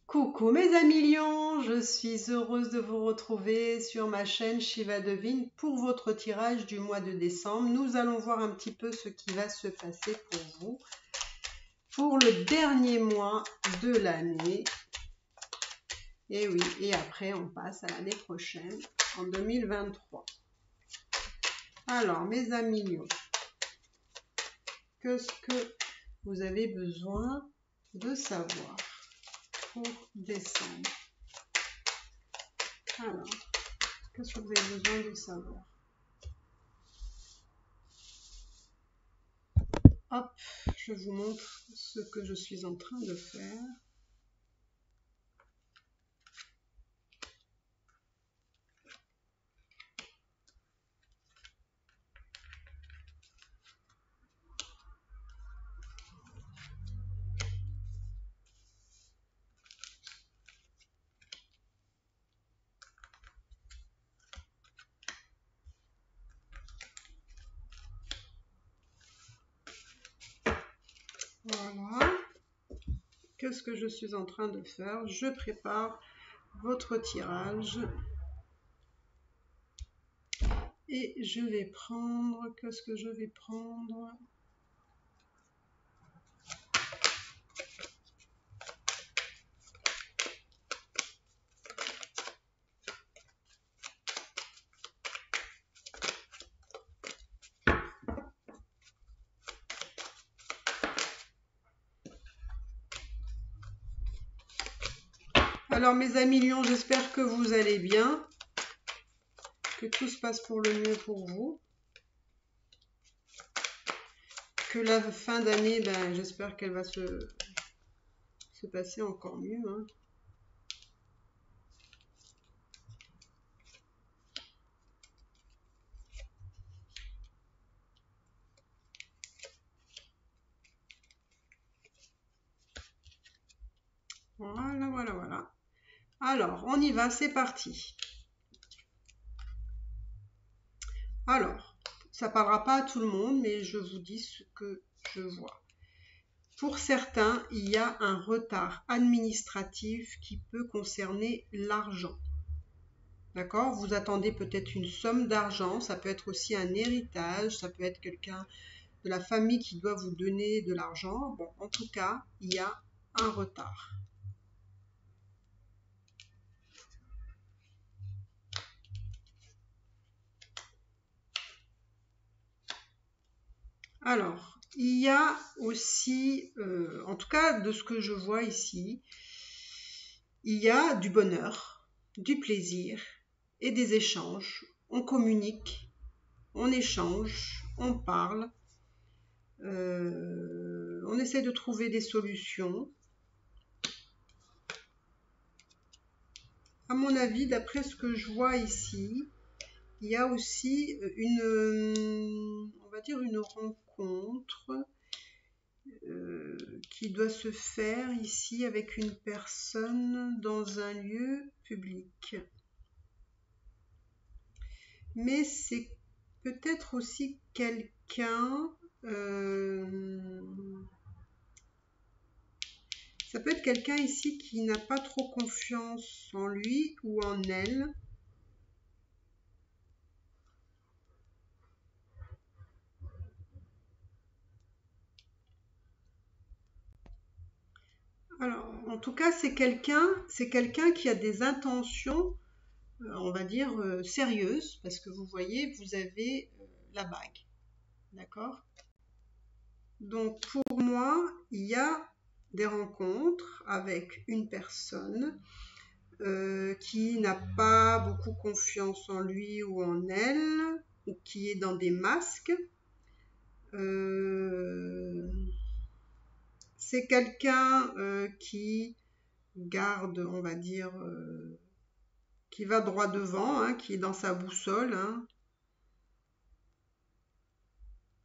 Coucou mes amis lions, je suis heureuse de vous retrouver sur ma chaîne Shiva Devine pour votre tirage du mois de décembre. Nous allons voir un petit peu ce qui va se passer pour vous pour le dernier mois de l'année. Et oui, et après on passe à l'année prochaine, en 2023. Alors mes amis lions, qu'est-ce que vous avez besoin de savoir pour décembre? Alors, qu'est-ce que vous avez besoin de savoir? Hop, je vous montre ce que je suis en train de faire. Voilà. Qu'est-ce que je suis en train de faire? Je prépare votre tirage. Et je vais prendre... Qu'est-ce que je vais prendre? Alors mes amis lions, j'espère que vous allez bien, que tout se passe pour le mieux pour vous, que la fin d'année, j'espère qu'elle va se passer encore mieux, hein. Voilà, voilà, voilà. Alors, on y va, c'est parti. Alors, ça ne parlera pas à tout le monde, mais je vous dis ce que je vois. Pour certains, il y a un retard administratif qui peut concerner l'argent. D'accord? Vous attendez peut-être une somme d'argent, ça peut être aussi un héritage, ça peut être quelqu'un de la famille qui doit vous donner de l'argent. Bon, en tout cas, il y a un retard. Alors, il y a aussi, en tout cas de ce que je vois ici, il y a du bonheur, du plaisir et des échanges. On communique, on échange, on parle, on essaie de trouver des solutions. À mon avis, d'après ce que je vois ici, il y a aussi on va dire une rencontre qui doit se faire ici avec une personne dans un lieu public. Mais c'est peut-être aussi quelqu'un, ça peut être quelqu'un ici qui n'a pas trop confiance en lui ou en elle. Alors, en tout cas, c'est quelqu'un qui a des intentions, on va dire, sérieuses, parce que vous voyez, vous avez la bague. D'accord? Donc, pour moi, il y a des rencontres avec une personne qui n'a pas beaucoup confiance en lui ou en elle, ou qui est dans des masques. C'est quelqu'un qui garde, on va dire, qui va droit devant, hein, qui est dans sa boussole, hein.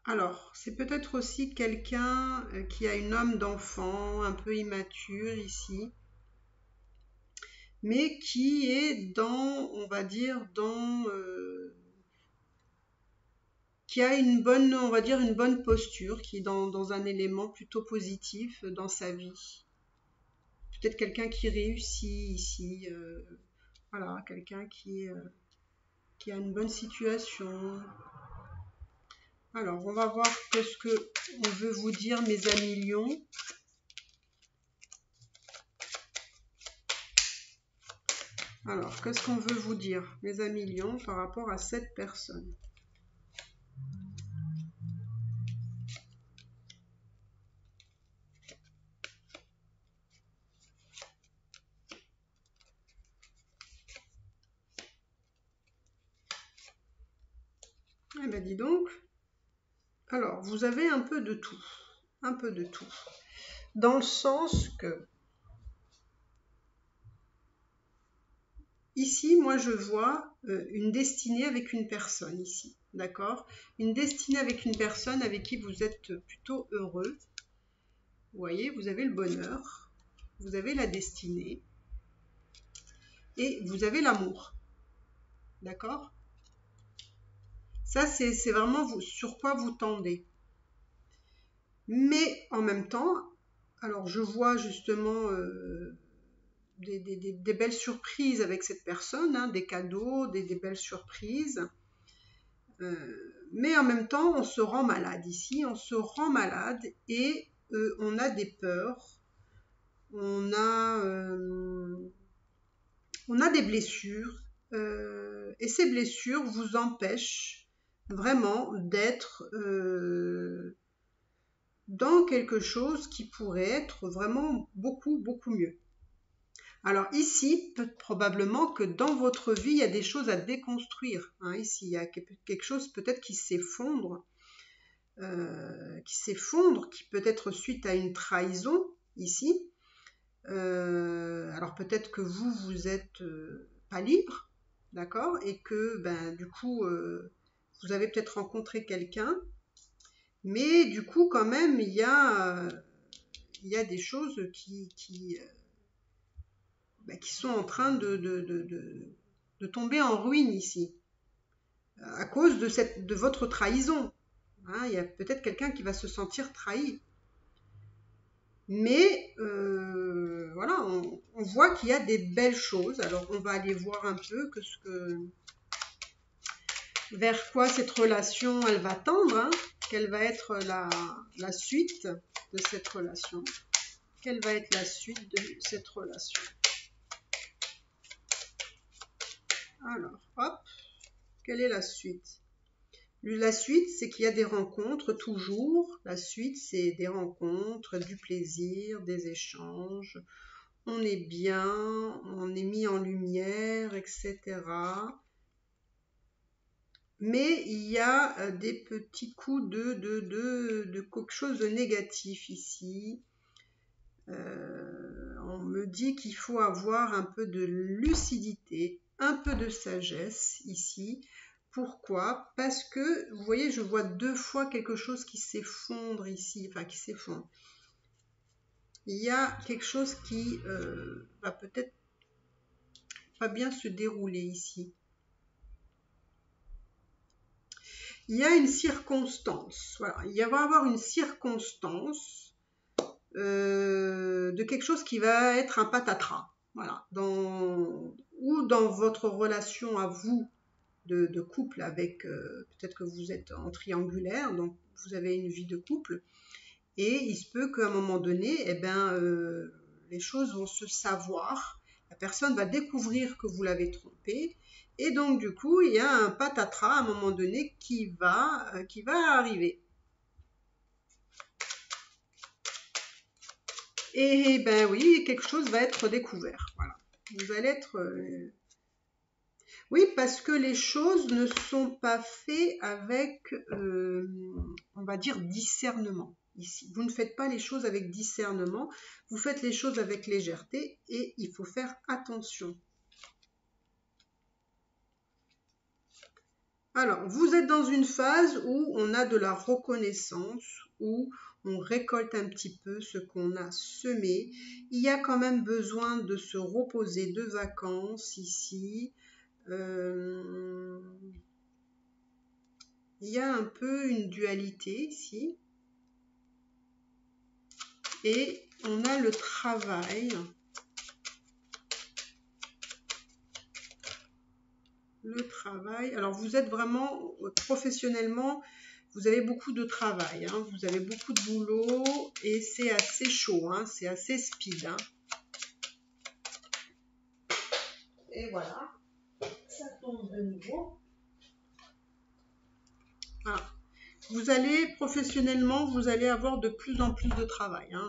Alors, c'est peut-être aussi quelqu'un qui a une âme d'enfant, un peu immature ici, mais qui est dans, on va dire, qui a une bonne, on va dire, une bonne posture, qui est dans un élément plutôt positif dans sa vie. peut-être quelqu'un qui réussit ici, voilà, quelqu'un qui a une bonne situation. Alors, on va voir ce que on veut vous dire, mes amis lions. Alors, qu'est-ce qu'on veut vous dire, mes amis lions, par rapport à cette personne? Eh bien, dis donc. Alors, vous avez un peu de tout. Un peu de tout. Dans le sens que, ici, moi, je vois une destinée avec une personne, ici. D'accord? Une destinée avec une personne avec qui vous êtes plutôt heureux. Vous voyez, vous avez le bonheur. Vous avez la destinée. Et vous avez l'amour. D'accord? Ça, c'est vraiment sur quoi vous tendez. Mais en même temps, alors je vois justement des belles surprises avec cette personne, hein, des cadeaux, des belles surprises. Mais en même temps, on se rend malade ici, on se rend malade et on a des peurs, on a des blessures et ces blessures vous empêchent vraiment d'être dans quelque chose qui pourrait être vraiment beaucoup, beaucoup mieux. Alors ici, probablement que dans votre vie, il y a des choses à déconstruire. Hein. Ici, il y a quelque chose peut-être qui s'effondre, qui peut être suite à une trahison ici. Alors peut-être que vous êtes pas libre, d'accord, et que ben du coup, vous avez peut-être rencontré quelqu'un, mais du coup quand même il y a des choses qui sont en train de tomber en ruine ici, à cause de votre trahison. Hein, il y a peut-être quelqu'un qui va se sentir trahi. Mais voilà, on voit qu'il y a des belles choses. Alors on va aller voir un peu vers quoi cette relation elle va tendre, hein, quelle va être la suite de cette relation. Quelle va être la suite de cette relation? Alors, hop, quelle est la suite? La suite, c'est qu'il y a des rencontres toujours. La suite, c'est des rencontres, du plaisir, des échanges. On est bien, on est mis en lumière, etc. Mais il y a des petits coups de quelque chose de négatif ici. On me dit qu'il faut avoir un peu de lucidité, un peu de sagesse ici. Pourquoi? Parce que, vous voyez, je vois deux fois quelque chose qui s'effondre ici, enfin qui s'effondre. Il y a quelque chose qui va peut-être pas bien se dérouler ici. Il y a une circonstance, voilà, il va y avoir une circonstance de quelque chose qui va être un patatras, voilà, ou dans votre relation à vous de couple avec, peut-être que vous êtes en triangulaire, donc vous avez une vie de couple, et il se peut qu'à un moment donné, eh ben, les choses vont se savoir, la personne va découvrir que vous l'avez trompé, et donc du coup, il y a un patatras à un moment donné qui va arriver. Et ben oui, quelque chose va être découvert. Voilà. Vous allez être... Oui, parce que les choses ne sont pas faites avec, on va dire, discernement. Ici, vous ne faites pas les choses avec discernement, vous faites les choses avec légèreté et il faut faire attention. Alors, vous êtes dans une phase où on a de la reconnaissance, où on récolte un petit peu ce qu'on a semé. Il y a quand même besoin de se reposer, de vacances ici. Il y a un peu une dualité ici. Et on a le travail. Le travail. Alors, vous êtes vraiment professionnellement, vous avez beaucoup de travail, hein, vous avez beaucoup de boulot et c'est assez chaud, hein, c'est assez speed. Hein. Et voilà, ça tombe de nouveau. Ah. Vous allez, professionnellement, vous allez avoir de plus en plus de travail. Hein.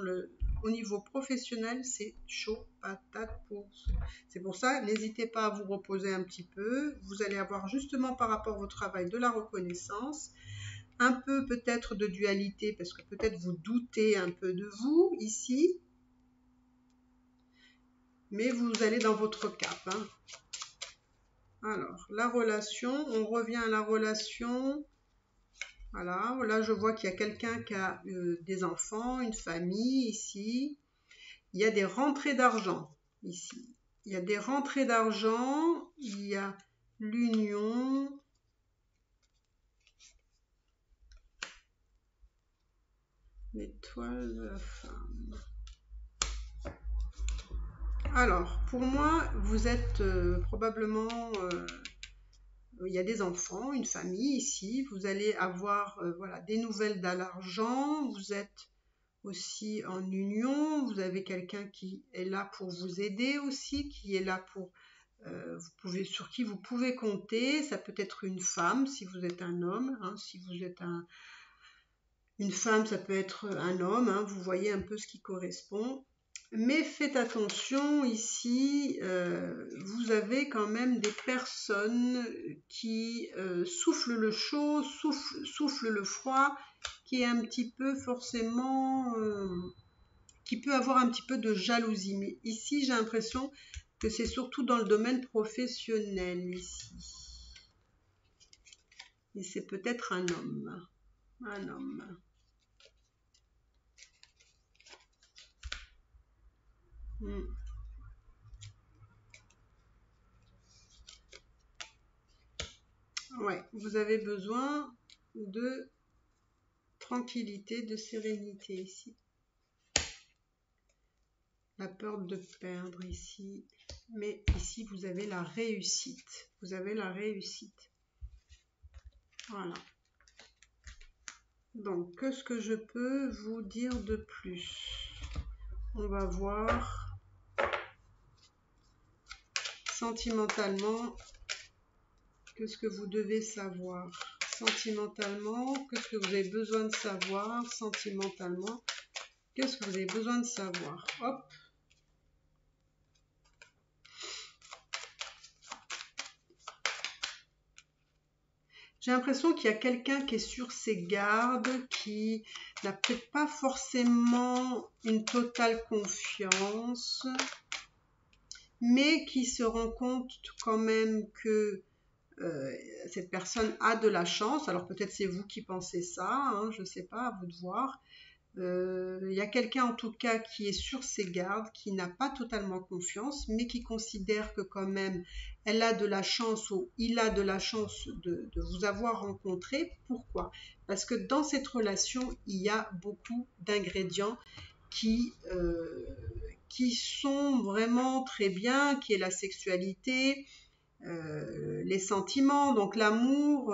Au niveau professionnel, c'est chaud patate pour... C'est pour ça, n'hésitez pas à vous reposer un petit peu. Vous allez avoir justement par rapport au travail de la reconnaissance, un peu peut-être de dualité, parce que peut-être vous doutez un peu de vous ici, mais vous allez dans votre cap. Hein. Alors, la relation, on revient à la relation... Voilà, là je vois qu'il y a quelqu'un qui a des enfants, une famille ici. Il y a des rentrées d'argent ici. Il y a des rentrées d'argent, il y a l'union. L'étoile de la femme. Alors, pour moi, vous êtes probablement... il y a des enfants, une famille ici. Vous allez avoir voilà, des nouvelles d'argent. Vous êtes aussi en union, vous avez quelqu'un qui est là pour vous aider aussi, qui est là pour sur qui vous pouvez compter. Ça peut être une femme si vous êtes un homme, hein, si vous êtes une femme, ça peut être un homme, hein, vous voyez un peu ce qui correspond. Mais faites attention ici, vous avez quand même des personnes qui soufflent le chaud, soufflent le froid, qui est un petit peu forcément, qui peut avoir un petit peu de jalousie. Mais ici, j'ai l'impression que c'est surtout dans le domaine professionnel ici. Et c'est peut-être un homme. Un homme. Ouais, vous avez besoin de tranquillité, de sérénité ici. La peur de perdre ici. Mais ici, vous avez la réussite. Vous avez la réussite. Voilà. Donc, qu'est-ce que je peux vous dire de plus? On va voir. Sentimentalement, qu'est-ce que vous devez savoir? Sentimentalement, qu'est-ce que vous avez besoin de savoir? Sentimentalement, qu'est-ce que vous avez besoin de savoir? Hop. J'ai l'impression qu'il y a quelqu'un qui est sur ses gardes, qui n'a peut-être pas forcément une totale confiance, mais qui se rend compte quand même que cette personne a de la chance. Alors peut-être c'est vous qui pensez ça, hein, je ne sais pas, à vous de voir. Il y a quelqu'un en tout cas qui est sur ses gardes, qui n'a pas totalement confiance, mais qui considère que quand même elle a de la chance ou il a de la chance de vous avoir rencontré. Pourquoi? Parce que dans cette relation, il y a beaucoup d'ingrédients qui sont vraiment très bien, qui est la sexualité, les sentiments, donc l'amour,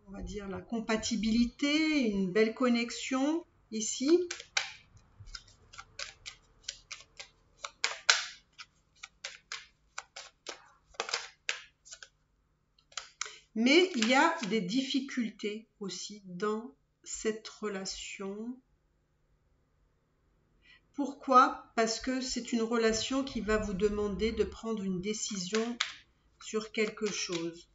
on va dire la compatibilité, une belle connexion ici. Mais il y a des difficultés aussi dans cette relation. Pourquoi? Parce que c'est une relation qui va vous demander de prendre une décision sur quelque chose.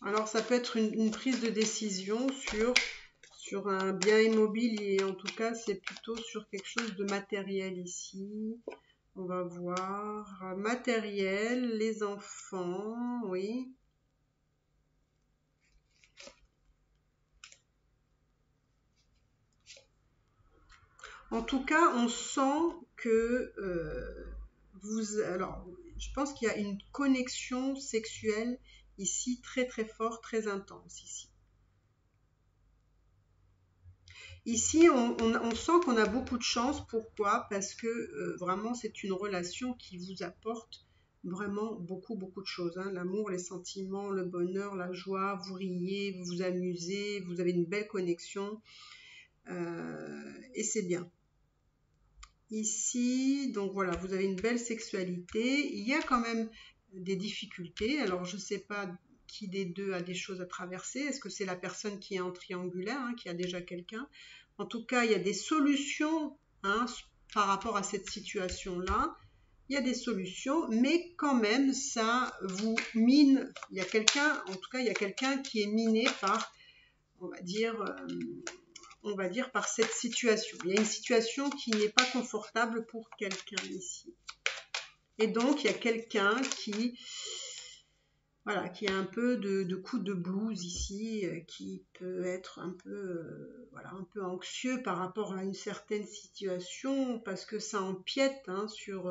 Alors ça peut être une prise de décision sur un bien immobilier. En tout cas, c'est plutôt sur quelque chose de matériel ici. On va voir matériel, les enfants, oui. En tout cas, on sent que alors, je pense qu'il y a une connexion sexuelle ici, très très fort, très intense ici. Ici, on sent qu'on a beaucoup de chance. Pourquoi? Parce que vraiment, c'est une relation qui vous apporte vraiment beaucoup, beaucoup de choses, hein. L'amour, les sentiments, le bonheur, la joie, vous riez, vous vous amusez, vous avez une belle connexion et c'est bien. Ici, donc voilà, vous avez une belle sexualité. Il y a quand même des difficultés. Alors, je ne sais pas qui des deux a des choses à traverser. Est-ce que c'est la personne qui est en triangulaire, hein, qui a déjà quelqu'un? En tout cas, il y a des solutions, hein, par rapport à cette situation-là. Il y a des solutions, mais quand même, ça vous mine. Il y a quelqu'un, en tout cas, il y a quelqu'un qui est miné par, on va dire, par cette situation. Il y a une situation qui n'est pas confortable pour quelqu'un ici. Et donc, il y a quelqu'un qui, voilà, qui a un peu de coup de blues ici, qui peut être un peu, voilà, un peu anxieux par rapport à une certaine situation, parce que ça empiète, hein, sur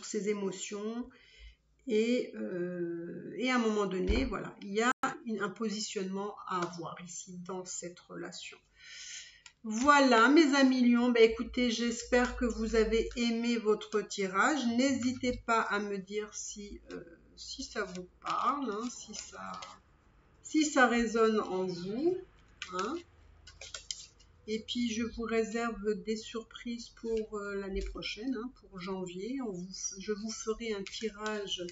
ses émotions. Et à un moment donné, voilà, il y a un positionnement à avoir ici dans cette relation. Voilà mes amis lions, ben écoutez, j'espère que vous avez aimé votre tirage. N'hésitez pas à me dire si ça vous parle, hein, si ça résonne en vous, hein. Et puis je vous réserve des surprises pour l'année prochaine, hein, pour janvier. Je vous ferai un tirage,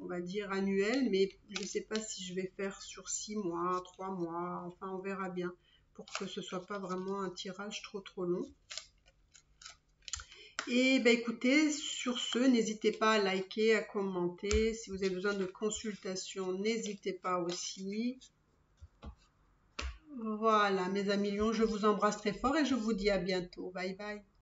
on va dire annuel, mais je ne sais pas si je vais faire sur 6 mois, 3 mois, enfin on verra bien, pour que ce soit pas vraiment un tirage trop long. Et ben écoutez, sur ce, n'hésitez pas à liker, à commenter. Si vous avez besoin de consultation, n'hésitez pas aussi. Voilà, mes amis lions, je vous embrasse très fort et je vous dis à bientôt. Bye bye.